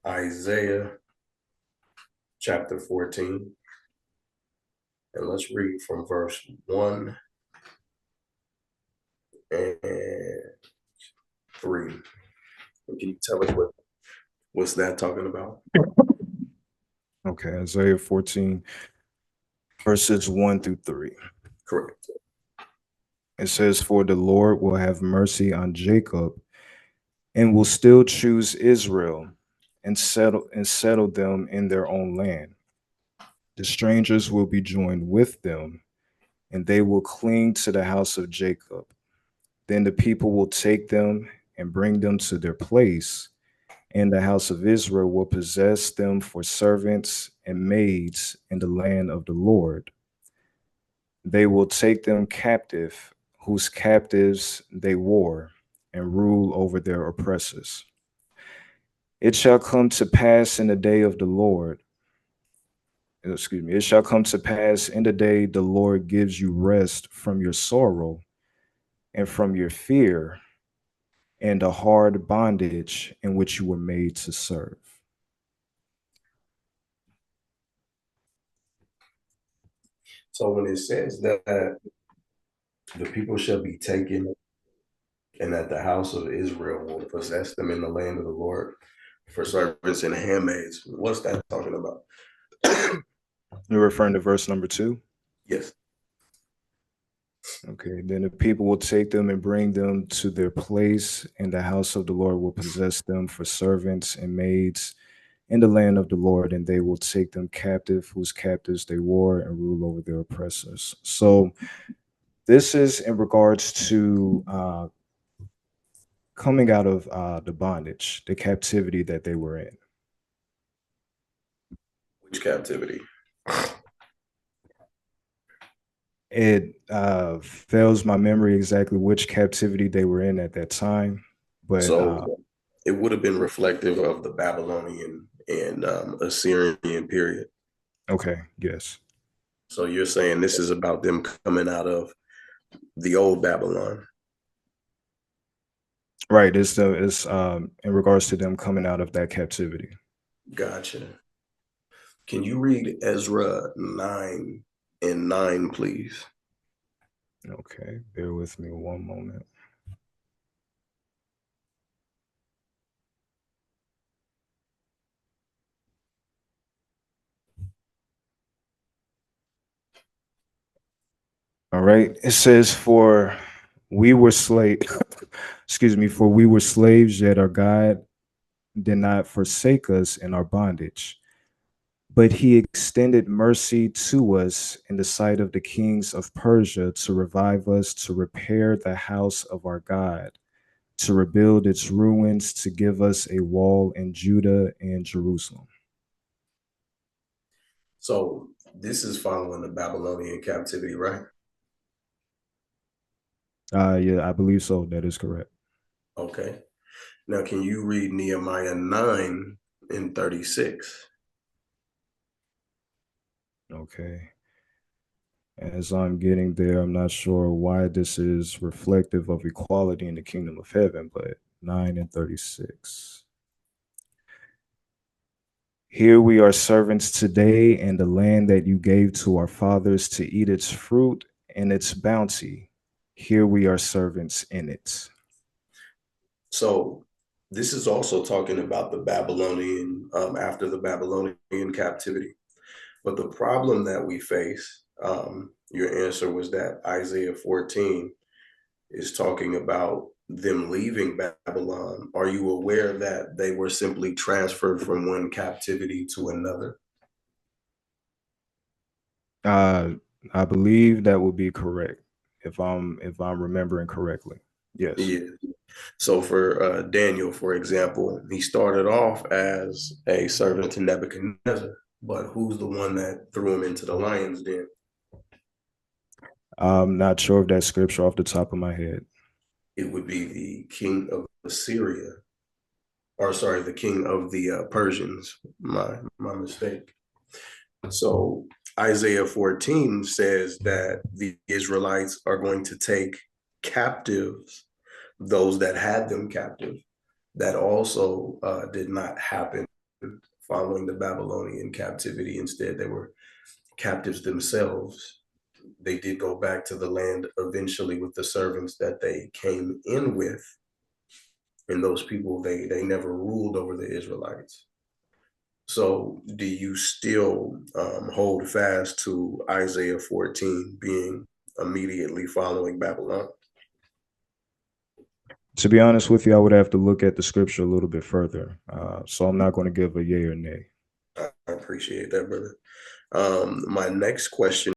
Isaiah chapter 14. And let's read from verse 1 and 3. And can you tell us what's that talking about? Okay, Isaiah 14, verses 1 through 3. Correct. It says, "For the Lord will have mercy on Jacob and will still choose Israel and settle them in their own land. The strangers will be joined with them, and they will cling to the house of Jacob. Then the people will take them and bring them to their place, and the house of Israel will possess them for servants and maids in the land of the Lord. They will take them captive, whose captives they wore, and rule over their oppressors. It shall come to pass in the day of the Lord, excuse me, it shall come to pass in the day the Lord gives you rest from your sorrow and from your fear and the hard bondage in which you were made to serve." So when it says that the people shall be taken and that the house of Israel will possess them in the land of the Lord for servants and handmaids, what's that talking about? You're referring to verse number 2? Yes. Okay, then the people will take them and bring them to their place, and the house of the Lord will possess them for servants and maids in the land of the Lord, and they will take them captive, whose captives they wore, and rule over their oppressors. So this is in regards to coming out of the bondage, the captivity that they were in. Which captivity? It fails my memory exactly which captivity they were in at that time, but So it would have been reflective of the Babylonian and Assyrian period. okay, yes. So you're saying this is about them coming out of the old Babylon. Right, it's in regards to them coming out of that captivity. Gotcha. Can you read Ezra 9 and 9, please? Okay, bear with me one moment. All right. It says, "For we were slave, excuse me, for we were slaves, yet our God did not forsake us in our bondage, but he extended mercy to us in the sight of the kings of Persia to revive us, to repair the house of our God, to rebuild its ruins, to give us a wall in Judah and Jerusalem." So this is following the Babylonian captivity, right? Yeah, I believe so. That is correct. Okay. Now, can you read Nehemiah 9 and 36? Okay. As I'm getting there, I'm not sure why this is reflective of equality in the kingdom of heaven, but 9 and 36. "Here we are servants today in the land that you gave to our fathers to eat its fruit and its bounty. Here we are servants in it." So this is also talking about the Babylonian, after the Babylonian captivity. But the problem that we face, your answer was that Isaiah 14 is talking about them leaving Babylon. Are you aware that they were simply transferred from one captivity to another? Uh, I believe that would be correct if I'm remembering correctly. Yes. Yeah. So for Daniel, for example, he started off as a servant to Nebuchadnezzar, but who's the one that threw him into the lion's den? I'm not sure of that scripture off the top of my head. It would be the king of Assyria, or sorry, the king of the Persians. My mistake. So Isaiah 14 says that the Israelites are going to take captives those that had them captive. That also did not happen following the Babylonian captivity. Instead, they were captives themselves. They did go back to the land eventually with the servants that they came in with, and those people they never ruled over the Israelites. So, do you still hold fast to Isaiah 14 being immediately following Babylon? To be honest with you, I would have to look at the scripture a little bit further. So I'm not going to give a yay or nay. I appreciate that, brother. My next question